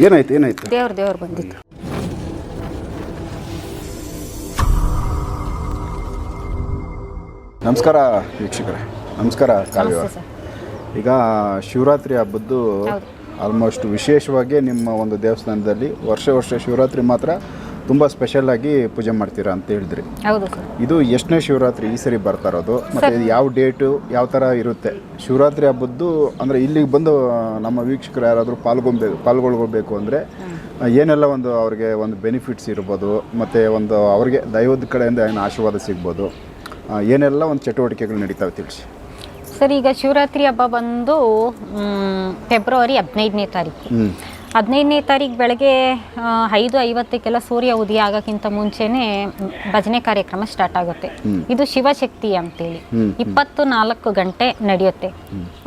ಏನಾಯ್ತು ದೇವ್ರು ಬಂದಿತ್ತು. ನಮಸ್ಕಾರ ವೀಕ್ಷಕರೇ, ನಮಸ್ಕಾರ ಕಾವ್ಯ. ಈಗ ಶಿವರಾತ್ರಿ ಹಬ್ಬದ್ದು ಆಲ್ಮೋಸ್ಟ್ ವಿಶೇಷವಾಗಿ ನಿಮ್ಮ ಒಂದು ದೇವಸ್ಥಾನದಲ್ಲಿ ವರ್ಷ ಶಿವರಾತ್ರಿ ಮಾತ್ರ ತುಂಬ ಸ್ಪೆಷಲಾಗಿ ಪೂಜೆ ಮಾಡ್ತೀರಾ ಅಂತ ಹೇಳಿದ್ರಿ. ಹೌದು ಸರ್. ಇದು ಎಷ್ಟನೇ ಶಿವರಾತ್ರಿ ಈ ಸರಿ ಬರ್ತಾ ಇರೋದು, ಮತ್ತು ಯಾವ ಡೇಟು ಯಾವ ಥರ ಇರುತ್ತೆ ಶಿವರಾತ್ರಿ ಹಬ್ಬದ್ದು? ಅಂದರೆ ಇಲ್ಲಿಗೆ ಬಂದು ನಮ್ಮ ವೀಕ್ಷಕರು ಯಾರಾದರೂ ಪಾಲ್ಗೊಳ್ಬೇಕು ಅಂದರೆ ಏನೆಲ್ಲ ಒಂದು ಅವ್ರಿಗೆ ಒಂದು ಬೆನಿಫಿಟ್ಸ್ ಇರ್ಬೋದು, ಮತ್ತು ಒಂದು ಅವ್ರಿಗೆ ದೈವದ ಕಡೆಯಿಂದ ಏನು ಆಶೀರ್ವಾದ ಸಿಗ್ಬೋದು, ಏನೆಲ್ಲ ಒಂದು ಚಟುವಟಿಕೆಗಳು ನಡೀತಾವೆ ತಿಳಿಸಿ ಸರ್. ಈಗ ಶಿವರಾತ್ರಿ ಹಬ್ಬ ಬಂದು ಫೆಬ್ರವರಿ 15ನೇ ತಾರೀಕು. 15ನೇ ತಾರೀಕು ಬೆಳಗ್ಗೆ 5:50ಕ್ಕೆಲ್ಲ ಸೂರ್ಯ ಉದಯ ಆಗೋಕ್ಕಿಂತ ಮುಂಚೆನೇ ಭಜನೆ ಕಾರ್ಯಕ್ರಮ ಸ್ಟಾರ್ಟ್ ಆಗುತ್ತೆ. ಇದು ಶಿವಶಕ್ತಿ ಅಂತೇಳಿ 24 ಗಂಟೆ ನಡೆಯುತ್ತೆ.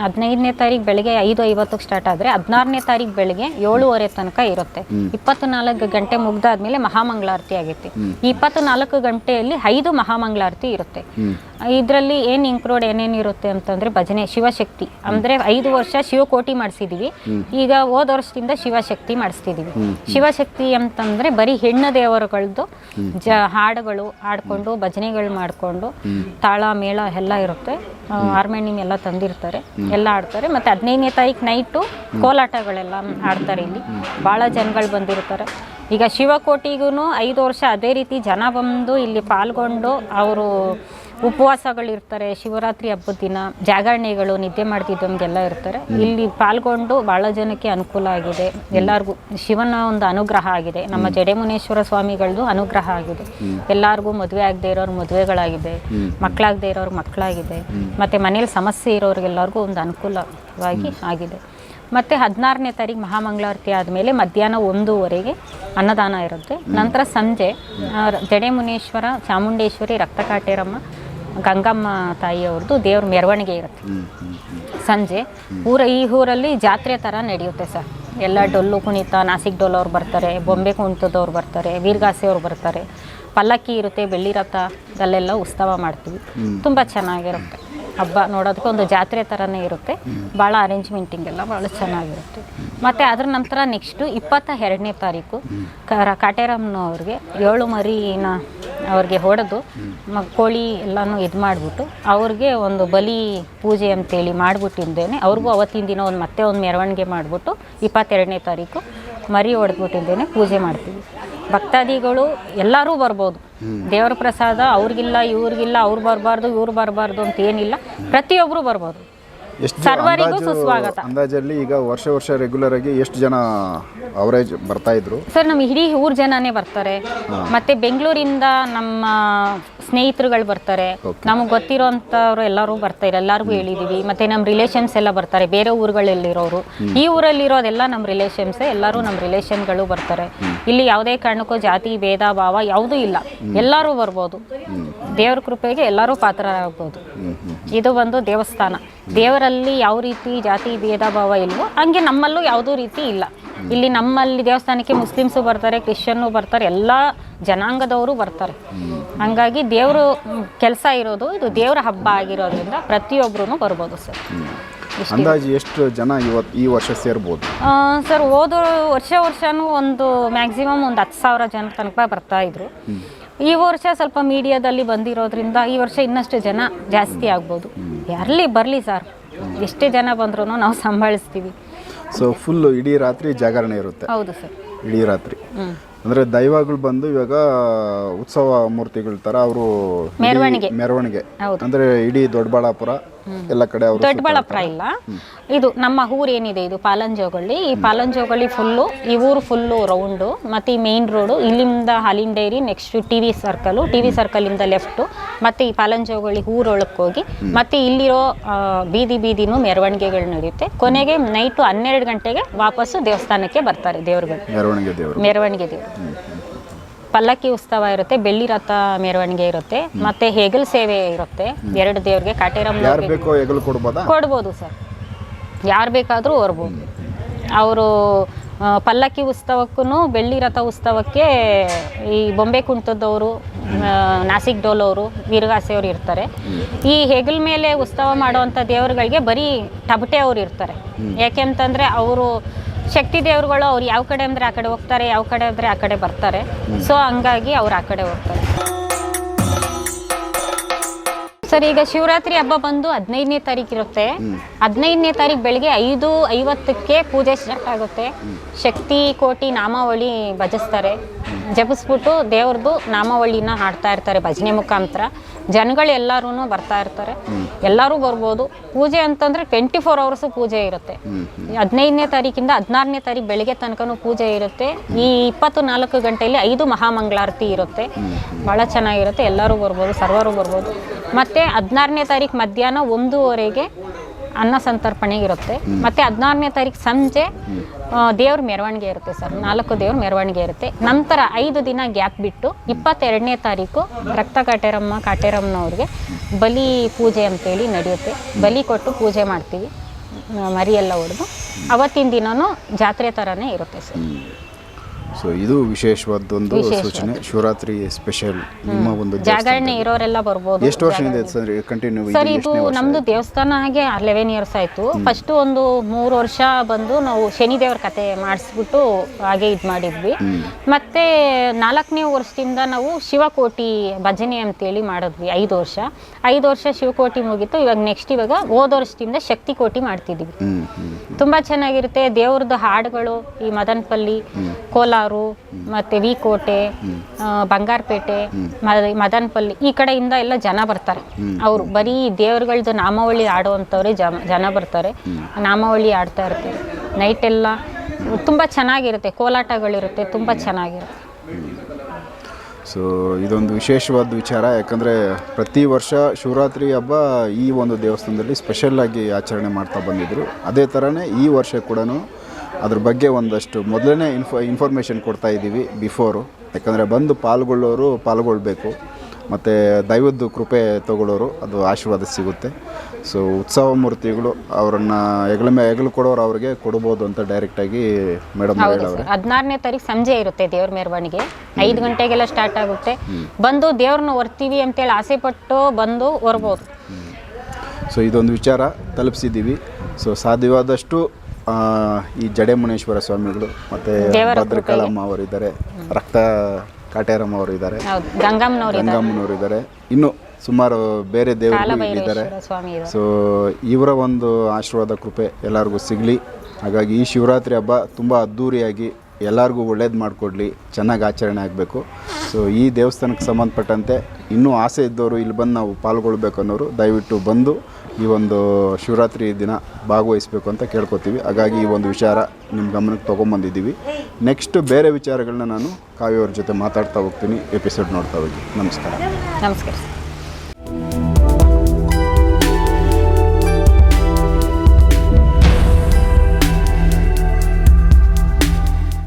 15ನೇ ತಾರೀಕು ಬೆಳಗ್ಗೆ 5:50ಕ್ಕೆ ಸ್ಟಾರ್ಟ್ ಆದರೆ 16ನೇ ತಾರೀಕು ಬೆಳಗ್ಗೆ 7:30 ತನಕ ಇರುತ್ತೆ. 24 ಗಂಟೆ ಮುಗ್ದಾದ್ಮೇಲೆ ಮಹಾಮಂಗಳಾರತಿ ಆಗುತ್ತೆ. ಈ 24 ಗಂಟೆಯಲ್ಲಿ 5 ಮಹಾಮಂಗಳಾರತಿ ಇರುತ್ತೆ. ಇದರಲ್ಲಿ ಏನು ಇನ್ಕ್ಲೂಡ್ ಏನೇನು ಇರುತ್ತೆ ಅಂತಂದರೆ ಭಜನೆ ಶಿವಶಕ್ತಿ ಅಂದರೆ 5 ವರ್ಷ ಶಿವಕೋಟಿ ಮಾಡಿಸಿದ್ದೀವಿ. ಈಗ ಹೋದ ವರ್ಷದಿಂದ ಶಿವಶಕ್ತಿ ಮಾಡಿಸ್ತಿದ್ದೀವಿ. ಶಿವಶಕ್ತಿ ಅಂತಂದರೆ ಬರೀ ಹೆಣ್ಣು ದೇವರುಗಳದ್ದು ಹಾಡುಗಳು ಹಾಡ್ಕೊಂಡು ಭಜನೆಗಳು ಮಾಡಿಕೊಂಡು ತಾಳ ಮೇಳ ಎಲ್ಲ ಇರುತ್ತೆ. ಹಾರ್ಮೋನಿಯಂ ಎಲ್ಲ ತಂದಿರ್ತಾರೆ, ಎಲ್ಲ ಆಡ್ತಾರೆ. ಮತ್ತು 15ನೇ ತಾರೀಕು ನೈಟು ಕೋಲಾಟಗಳೆಲ್ಲ ಆಡ್ತಾರೆ. ಇಲ್ಲಿ ಭಾಳ ಜನಗಳು ಬಂದಿರ್ತಾರೆ. ಈಗ ಶಿವಕೋಟಿಗೂ 5 ವರ್ಷ ಅದೇ ರೀತಿ ಜನ ಬಂದು ಇಲ್ಲಿ ಪಾಲ್ಗೊಂಡು ಅವರು ಉಪವಾಸಗಳಿರ್ತಾರೆ. ಶಿವರಾತ್ರಿ ಹಬ್ಬದ ದಿನ ಜಾಗರಣೆಗಳು, ನಿದ್ದೆ ಮಾಡ್ತಿದ್ದವರಿಗೆಲ್ಲ ಇರ್ತಾರೆ. ಇಲ್ಲಿ ಪಾಲ್ಗೊಂಡು ಭಾಳ ಜನಕ್ಕೆ ಅನುಕೂಲ ಆಗಿದೆ. ಎಲ್ಲರಿಗೂ ಶಿವನ ಒಂದು ಅನುಗ್ರಹ ಆಗಿದೆ. ನಮ್ಮ ಜಡೆಮುನೇಶ್ವರ ಸ್ವಾಮಿಗಳದ್ದು ಅನುಗ್ರಹ ಆಗಿದೆ. ಎಲ್ಲರಿಗೂ ಮದುವೆ ಆಗದೆ ಇರೋರು ಮದುವೆಗಳಾಗಿದೆ, ಮಕ್ಕಳಾಗದೆ ಇರೋರು ಮಕ್ಕಳಾಗಿದೆ, ಮತ್ತು ಮನೇಲಿ ಸಮಸ್ಯೆ ಇರೋರಿಗೆಲ್ಲರಿಗೂ ಒಂದು ಅನುಕೂಲವಾಗಿ ಆಗಿದೆ. ಮತ್ತು 16ನೇ ತಾರೀಕು ಮಹಾಮಂಗಳಾರತಿ ಆದಮೇಲೆ ಮಧ್ಯಾಹ್ನ 1:00ವರೆಗೆ ಅನ್ನದಾನ ಇರುತ್ತೆ. ನಂತರ ಸಂಜೆ ಜಡೆಮುನೇಶ್ವರ, ಚಾಮುಂಡೇಶ್ವರಿ, ರಕ್ತಕಾಟೇರಮ್ಮ, ಗಂಗಮ್ಮ ತಾಯಿಯವ್ರದ್ದು ದೇವ್ರ ಮೆರವಣಿಗೆ ಇರುತ್ತೆ. ಸಂಜೆ ಈ ಊರಲ್ಲಿ ಜಾತ್ರೆ ಥರ ನಡೆಯುತ್ತೆ ಸರ್. ಎಲ್ಲ ಡೊಳ್ಳು ಕುಣಿತ, ನಾಸಿಕ್ ಡೊಳ್ಳು ಅವ್ರು ಬರ್ತಾರೆ, ಬೊಂಬೆ ಕುಣಿತದವ್ರು ಬರ್ತಾರೆ, ವೀರಗಾಸೆ ಅವ್ರು ಬರ್ತಾರೆ, ಪಲ್ಲಕ್ಕಿ ಇರುತ್ತೆ, ಬೆಳ್ಳಿ ರಥ ಅಲ್ಲೆಲ್ಲ ಉತ್ಸವ ಮಾಡ್ತೀವಿ. ತುಂಬ ಚೆನ್ನಾಗಿರುತ್ತೆ ಹಬ್ಬ. ನೋಡೋದಕ್ಕೆ ಒಂದು ಜಾತ್ರೆ ಥರನೇ ಇರುತ್ತೆ. ಭಾಳ ಅರೇಂಜ್ಮೆಂಟಿಂಗ್ ಎಲ್ಲ ಭಾಳ ಚೆನ್ನಾಗಿರುತ್ತೆ. ಮತ್ತು ಅದ್ರ ನಂತರ ನೆಕ್ಸ್ಟು 22ನೇ ತಾರೀಕು ಕಾಟೇರಮ್ಮನವ್ರಿಗೆ 7 ಮರಿನ ಅವ್ರಿಗೆ ಹೊಡೆದು ಕೋಳಿ ಎಲ್ಲನೂ ಇದು ಮಾಡಿಬಿಟ್ಟು ಅವ್ರಿಗೆ ಒಂದು ಬಲಿ ಪೂಜೆ ಅಂತೇಳಿ ಮಾಡಿಬಿಟ್ಟಿದ್ದೇನೆ. ಅವ್ರಿಗೂ ಅವತ್ತಿನ ದಿನ ಮತ್ತೆ ಒಂದು ಮೆರವಣಿಗೆ ಮಾಡಿಬಿಟ್ಟು 22ನೇ ತಾರೀಕು ಮರಿ ಹೊಡೆದ್ಬಿಟ್ಟಿದ್ದೇನೆ ಪೂಜೆ ಮಾಡ್ತೀವಿ. ಭಕ್ತಾದಿಗಳು ಎಲ್ಲರೂ ಬರ್ಬೋದು. ದೇವರ ಪ್ರಸಾದ ಅವ್ರಿಗಿಲ್ಲ ಇವ್ರಿಗಿಲ್ಲ, ಅವ್ರು ಬರಬಾರ್ದು ಇವ್ರು ಬರಬಾರ್ದು ಅಂತ ಏನಿಲ್ಲ, ಪ್ರತಿಯೊಬ್ಬರು ಬರ್ಬೋದು. ಸರ್ವರಿಗೂ ಸುಸ್ವಾಗತ. ಅಂದಾಜಲ್ಲಿ ಈಗ ವರ್ಷ ರೆಗ್ಯುಲರ್ ಆಗಿ ಎಷ್ಟು ಜನ ಅವರೇಜ್ ಬರ್ತಾ ಇದ್ರು ಸರ್? ನಮ್ಮ ಇಡೀ ಊರು ಜನನೇ ಬರ್ತಾರೆ. ಮತ್ತೆ ಬೆಂಗಳೂರಿಂದ ನಮ್ಮ ಸ್ನೇಹಿತರುಗಳು ಬರ್ತಾರೆ, ನಮಗೆ ಗೊತ್ತಿರೋಂಥವ್ರು ಎಲ್ಲರೂ ಬರ್ತಾರೆ. ಎಲ್ಲರಿಗೂ ಹೇಳಿದ್ದೀವಿ. ಮತ್ತು ನಮ್ಮ ರಿಲೇಷನ್ಸ್ ಎಲ್ಲ ಬರ್ತಾರೆ, ಬೇರೆ ಊರುಗಳಲ್ಲಿರೋರು. ಈ ಊರಲ್ಲಿರೋದೆಲ್ಲ ನಮ್ಮ ರಿಲೇಷನ್ಸೇ, ಎಲ್ಲರೂ ನಮ್ಮ ರಿಲೇಷನ್ಗಳು ಬರ್ತಾರೆ. ಇಲ್ಲಿ ಯಾವುದೇ ಕಾರಣಕ್ಕೂ ಜಾತಿ ಭೇದ ಭಾವ ಯಾವುದೂ ಇಲ್ಲ, ಎಲ್ಲರೂ ಬರ್ಬೋದು. ದೇವ್ರ ಕೃಪೆಗೆ ಎಲ್ಲರೂ ಪಾತ್ರರಾಗ್ಬೋದು. ಇದು ಒಂದು ದೇವಸ್ಥಾನ. ದೇವರಲ್ಲಿ ಯಾವ ರೀತಿ ಜಾತಿ ಭೇದ ಭಾವ ಇಲ್ವೋ ಹಂಗೆ ನಮ್ಮಲ್ಲೂ ಯಾವುದೂ ರೀತಿ ಇಲ್ಲ. ಇಲ್ಲಿ ನಮ್ಮಲ್ಲಿ ದೇವಸ್ಥಾನಕ್ಕೆ ಮುಸ್ಲಿಮ್ಸು ಬರ್ತಾರೆ, ಕ್ರಿಶ್ಚಿಯನ್ನು ಬರ್ತಾರೆ, ಎಲ್ಲ ಜನಾಂಗದವರು ಬರ್ತಾರೆ. ಹಾಗಾಗಿ ದೇವರು ಕೆಲಸ ಇರೋದು, ಇದು ದೇವರ ಹಬ್ಬ ಆಗಿರೋದ್ರಿಂದ ಪ್ರತಿಯೊಬ್ಬರೂ ಬರ್ಬೋದು ಸರ್. ಅಂದಾಜು ಎಷ್ಟು ಜನ ಈ ವರ್ಷ ಸೇರ್ಬೋದು ಸರ್? ಹೋದ ವರ್ಷನೂ ಒಂದು ಮ್ಯಾಕ್ಸಿಮಮ್ ಒಂದು 10,000 ಜನ ತನಕ ಬರ್ತಾಯಿದ್ರು. ಈ ವರ್ಷ ಸ್ವಲ್ಪ ಮೀಡಿಯಾದಲ್ಲಿ ಬಂದಿರೋದ್ರಿಂದ ಈ ವರ್ಷ ಇನ್ನಷ್ಟು ಜನ ಜಾಸ್ತಿ ಆಗ್ಬೋದು. ಯಾರಲ್ಲಿ ಬರಲಿ ಸರ್, ಎಷ್ಟೇ ಜನ ಬಂದ್ರೂ ನಾವು ಸಂಭಾಳಿಸ್ತೀವಿ. ಸೊ ಫುಲ್ಲು ಇಡೀ ರಾತ್ರಿ ಜಾಗರಣೆ ಇರುತ್ತೆ? ಹೌದು ಸರ್, ಇಡೀ ರಾತ್ರಿ. ಅಂದರೆ ದೈವಗಳು ಬಂದು ಇವಾಗ ಉತ್ಸವ ಮೂರ್ತಿಗಳ ಥರ ಅವರು ಮೆರವಣಿಗೆ ಅಂದರೆ ಇಡೀ ದೊಡ್ಡಬಳ್ಳಾಪುರ ಎಲ್ಲ ಕಡೆ ಅವರು. ದೊಡ್ಡಬಳ್ಳಾಪುರ ಇಲ್ಲ, ಇದು ನಮ್ಮ ಊರು ಏನಿದೆ ಇದು ಪಾಲಂಜೋಗಳ್ಳಿ. ಈ ಪಾಲಂಜೋಗಳ್ಳಿ ಫುಲ್ಲು, ಈ ಊರು ಫುಲ್ಲು ರೌಂಡು. ಮತ್ತು ಈ ಮೇನ್ ರೋಡು ಇಲ್ಲಿಂದ ಹಾಲಿನ ಡೈರಿ, ನೆಕ್ಸ್ಟ್ ಟಿ ವಿ ಸರ್ಕಲಿಂದ ಲೆಫ್ಟು, ಮತ್ತು ಈ ಪಾಲಂಜೋಗಳ್ಳಿ ಊರೊಳಕ್ಕೆ ಹೋಗಿ ಮತ್ತು ಇಲ್ಲಿರೋ ಬೀದಿನೂ ಮೆರವಣಿಗೆಗಳು ನಡೆಯುತ್ತೆ. ಕೊನೆಗೆ ನೈಟು 12 ಗಂಟೆಗೆ ವಾಪಸ್ಸು ದೇವಸ್ಥಾನಕ್ಕೆ ಬರ್ತಾರೆ ದೇವರುಗಳು. ಮೆರವಣಿಗೆ ದೇವರು ಪಲ್ಲಕ್ಕಿ ಉತ್ಸವ ಇರುತ್ತೆ, ಬೆಳ್ಳಿ ರಥ ಮೆರವಣಿಗೆ ಇರುತ್ತೆ, ಮತ್ತೆ ಹೆಗಲ್ ಸೇವೆ ಇರುತ್ತೆ. 2 ದೇವ್ರಿಗೆ ಕಾಟೇರಮ್ಮ ಕೊಡ್ಬೋದು ಸರ್, ಯಾರು ಬೇಕಾದರೂ ಬರ್ಬೋದು. ಅವರು ಪಲ್ಲಕ್ಕಿ ಉತ್ಸವಕ್ಕೂ ಬೆಳ್ಳಿ ರಥ ಉತ್ಸವಕ್ಕೆ ಈ ಬೊಂಬೆ ಕುಣಿತದವರು, ನಾಸಿಕ್ ಡೋಲವರು, ವೀರಗಾಸೆಯವರು ಇರ್ತಾರೆ. ಈ ಹೆಗಲ ಮೇಲೆ ಉತ್ಸವ ಮಾಡುವಂಥ ದೇವರುಗಳಿಗೆ ಬರೀ ಟಬಟೆ ಅವರು ಇರ್ತಾರೆ. ಯಾಕೆಂತಂದರೆ ಅವರು ಶಕ್ತಿ ದೇವರುಗಳು, ಅವ್ರು ಯಾವ ಕಡೆ ಅಂದರೆ ಆ ಕಡೆ ಹೋಗ್ತಾರೆ, ಯಾವ ಕಡೆ ಅಂದರೆ ಆ ಕಡೆ ಬರ್ತಾರೆ. ಸೊ ಹಂಗಾಗಿ ಅವ್ರು ಆ ಕಡೆ ಹೋಗ್ತಾರೆ. ಸರ್, ಈಗ ಶಿವರಾತ್ರಿ ಹಬ್ಬ ಬಂದು 15ನೇ ತಾರೀಕು ಇರುತ್ತೆ. 15ನೇ ತಾರೀಕು ಬೆಳಗ್ಗೆ 5:50ಕ್ಕೆ ಪೂಜೆ ಸ್ಟಾರ್ಟ್ ಆಗುತ್ತೆ. ಶಕ್ತಿ ಕೋಟಿ ನಾಮಾವಳಿ ಭಜಿಸ್ತಾರೆ. ಜಪಿಸ್ಬಿಟ್ಟು ದೇವ್ರದ್ದು ನಾಮಾವಳಿನ ಹಾಡ್ತಾ ಇರ್ತಾರೆ ಭಜನೆ ಮುಖಾಂತರ. ಜನಗಳೆಲ್ಲರೂ ಬರ್ತಾ ಇರ್ತಾರೆ. ಎಲ್ಲರೂ ಬರ್ಬೋದು. ಪೂಜೆ ಅಂತಂದರೆ 24 ಅವರ್ಸು ಪೂಜೆ ಇರುತ್ತೆ. 15ನೇ ತಾರೀಕಿಂದ 16ನೇ ತಾರೀಕು ಬೆಳಗ್ಗೆ ತನಕನೂ ಪೂಜೆ ಇರುತ್ತೆ. ಈ 24 ಗಂಟೆಯಲ್ಲಿ 5 ಮಹಾಮಂಗಳಾರತಿ ಇರುತ್ತೆ. ಭಾಳ ಚೆನ್ನಾಗಿರುತ್ತೆ. ಎಲ್ಲರೂ ಬರ್ಬೋದು, ಸರ್ವರು ಬರ್ಬೋದು. ಮತ್ತು 16ನೇ ತಾರೀಕು ಮಧ್ಯಾಹ್ನ 1:00ಗೆ ಅನ್ನ ಸಂತರ್ಪಣೆ ಇರುತ್ತೆ. ಮತ್ತು 16ನೇ ತಾರೀಕು ಸಂಜೆ ದೇವ್ರ ಮೆರವಣಿಗೆ ಇರುತ್ತೆ ಸರ್. 4 ದೇವ್ರ ಮೆರವಣಿಗೆ ಇರುತ್ತೆ. ನಂತರ 5 ದಿನ ಗ್ಯಾಪ್ ಬಿಟ್ಟು 22ನೇ ತಾರೀಕು ರಕ್ತ ಕಾಟೇರಮ್ಮನವ್ರಿಗೆ ಬಲಿ ಪೂಜೆ ಅಂತೇಳಿ ನಡೆಯುತ್ತೆ. ಬಲಿ ಕೊಟ್ಟು ಪೂಜೆ ಮಾಡ್ತೀವಿ, ಮರಿ ಎಲ್ಲ ಹೊಡೆದು. ಅವತ್ತಿನ ದಿನವೂ ಜಾತ್ರೆ ಥರನೇ ಇರುತ್ತೆ ಸರ್. ಸೊ ಇದು ವಿಶೇಷವಾದೊಂದು ಸೂಚನೆ. ಶಿವರಾತ್ರಿ ಸ್ಪೆಷಲ್ ನಿಮ್ಮ ಒಂದು ಜಾಗರಣೆ ಇರೋರೆಲ್ಲ ಬರ್ಬೋದು. ಎಷ್ಟು ವರ್ಷದಿಂದ ಸರ್ ಕಂಟಿನ್ಯೂ? ಸರ್, ಇದು ನಮ್ದು ದೇವಸ್ಥಾನ ಹಾಗೆ 11 ಇಯರ್ಸ್ ಆಯಿತು. ಫಸ್ಟ್ ಒಂದು 3 ವರ್ಷ ಬಂದು ನಾವು ಶನಿ ದೇವ್ರ ಕತೆ ಮಾಡಿಸ್ಬಿಟ್ಟು ಹಾಗೆ ಇದು ಮಾಡಿದ್ವಿ. ಮತ್ತೆ 4ನೇ ವರ್ಷದಿಂದ ನಾವು ಶಿವಕೋಟಿ ಭಜನೆ ಅಂತೇಳಿ ಮಾಡಿದ್ವಿ 5 ವರ್ಷ. 5 ವರ್ಷ ಶಿವಕೋಟಿ ಮುಗೀತು. ಇವಾಗ ನೆಕ್ಸ್ಟ್ ಇವಾಗ ಹೋದ ವರ್ಷದಿಂದ ಶಕ್ತಿ ಕೋಟಿ ಮಾಡ್ತಿದ್ದೀವಿ. ತುಂಬ ಚೆನ್ನಾಗಿರುತ್ತೆ. ದೇವ್ರದ್ದು ಹಾಡುಗಳು, ಈ ಮದನಪಲ್ಲಿ, ಕೋಲಾರ, ಮತ್ತೆ ವಿಕೋಟೆ, ಬಂಗಾರಪೇಟೆ, ಮದನಪಲ್ಲಿ ಈ ಕಡೆಯಿಂದ ಎಲ್ಲ ಜನ ಬರ್ತಾರೆ. ಅವರು ಬರೀ ದೇವ್ರಗಳದ್ದು ನಾಮಾವಳಿ ಆಡುವಂಥವ್ರೆ ಜನ ಬರ್ತಾರೆ. ನಾಮಾವಳಿ ಆಡ್ತಾ ಇರ್ತಾರೆ. ನೈಟ್ ಎಲ್ಲ ತುಂಬ ಚೆನ್ನಾಗಿರುತ್ತೆ. ಕೋಲಾಟಗಳಿರುತ್ತೆ, ತುಂಬ ಚೆನ್ನಾಗಿರುತ್ತೆ. ಸೊ ಇದೊಂದು ವಿಶೇಷವಾದ ವಿಚಾರ. ಯಾಕಂದರೆ ಪ್ರತಿ ವರ್ಷ ಶಿವರಾತ್ರಿ ಹಬ್ಬ ಈ ಒಂದು ದೇವಸ್ಥಾನದಲ್ಲಿ ಸ್ಪೆಷಲ್ಲಾಗಿ ಆಚರಣೆ ಮಾಡ್ತಾ ಬಂದಿದ್ದರು. ಅದೇ ಥರನೇ ಈ ವರ್ಷ ಕೂಡ ಅದ್ರ ಬಗ್ಗೆ ಒಂದಷ್ಟು ಮೊದಲನೇ ಇನ್ಫಾರ್ಮೇಷನ್ ಕೊಡ್ತಾ ಇದ್ದೀವಿ ಬಿಫೋರು. ಯಾಕಂದರೆ ಬಂದು ಪಾಲ್ಗೊಳ್ಬೇಕು. ಮತ್ತು ದೈವದ್ದು ಕೃಪೆ ತಗೊಳ್ಳೋರು ಅದು ಆಶೀರ್ವಾದ ಸಿಗುತ್ತೆ. ಸೊ ಉತ್ಸವ ಮೂರ್ತಿಗಳು ಅವರನ್ನು ಹೆಗಲು ಕೊಡೋರು ಅವ್ರಿಗೆ ಕೊಡ್ಬೋದು ಅಂತ ಡೈರೆಕ್ಟಾಗಿ ಮೇಡಮ್ ಹೇಳೋರು. 16ನೇ ತಾರೀಕು ಸಂಜೆ ಇರುತ್ತೆ ದೇವ್ರ ಮೆರವಣಿಗೆ. 5 ಗಂಟೆಗೆಲ್ಲ ಸ್ಟಾರ್ಟ್ ಆಗುತ್ತೆ. ಬಂದು ದೇವ್ರನ್ನ ಹೊರ್ತೀವಿ ಅಂತೇಳಿ ಆಸೆ ಪಟ್ಟು ಬಂದು ಹೊರ್ಬೋದು. ಸೊ ಇದೊಂದು ವಿಚಾರ ತಲುಪಿಸಿದ್ದೀವಿ. ಸೊ ಸಾಧ್ಯವಾದಷ್ಟು ಈ ಜಡೆಮುನೇಶ್ವರ ಸ್ವಾಮಿಗಳು ಮತ್ತು ಭದ್ರಕಾಳಮ್ಮ ಅವರಿದ್ದಾರೆ, ರಕ್ತ ಕಾಟೇರಮ್ಮ ಅವರು ಇದ್ದಾರೆ, ಗಂಗಮ್ಮನವರು ಇದ್ದಾರೆ, ಇನ್ನು ಸುಮಾರು ಬೇರೆ ದೇವರು ಇದ್ದಾರೆ. ಸೊ ಇವರ ಒಂದು ಆಶೀರ್ವಾದ ಕೃಪೆ ಎಲ್ಲರಿಗೂ ಸಿಗಲಿ. ಹಾಗಾಗಿ ಈ ಶಿವರಾತ್ರಿ ಹಬ್ಬ ತುಂಬ ಅದ್ಧೂರಿಯಾಗಿ ಎಲ್ಲರಿಗೂ ಒಳ್ಳೇದು ಮಾಡಿಕೊಡ್ಲಿ, ಚೆನ್ನಾಗಿ ಆಚರಣೆ ಆಗಬೇಕು. ಸೊ ಈ ದೇವಸ್ಥಾನಕ್ಕೆ ಸಂಬಂಧಪಟ್ಟಂತೆ ಇನ್ನೂ ಆಸೆ ಇದ್ದವರು ಇಲ್ಲಿ ಬಂದು ನಾವು ಪಾಲ್ಗೊಳ್ಬೇಕು ಅನ್ನೋರು ದಯವಿಟ್ಟು ಬಂದು ಈ ಒಂದು ಶಿವರಾತ್ರಿ ದಿನ ಭಾಗವಹಿಸಬೇಕು ಅಂತ ಕೇಳ್ಕೊತೀವಿ. ಹಾಗಾಗಿ ಈ ಒಂದು ವಿಚಾರ ನಿಮ್ಮ ಗಮನಕ್ಕೆ ತೊಗೊಂಬಂದಿದ್ದೀವಿ. ನೆಕ್ಸ್ಟ್ ಬೇರೆ ವಿಚಾರಗಳನ್ನ ನಾನು ಕಾವ್ಯವ್ರ ಜೊತೆ ಮಾತಾಡ್ತಾ ಹೋಗ್ತೀನಿ. ಎಪಿಸೋಡ್ ನೋಡ್ತಾ ಹೋಗಿ. ನಮಸ್ಕಾರ.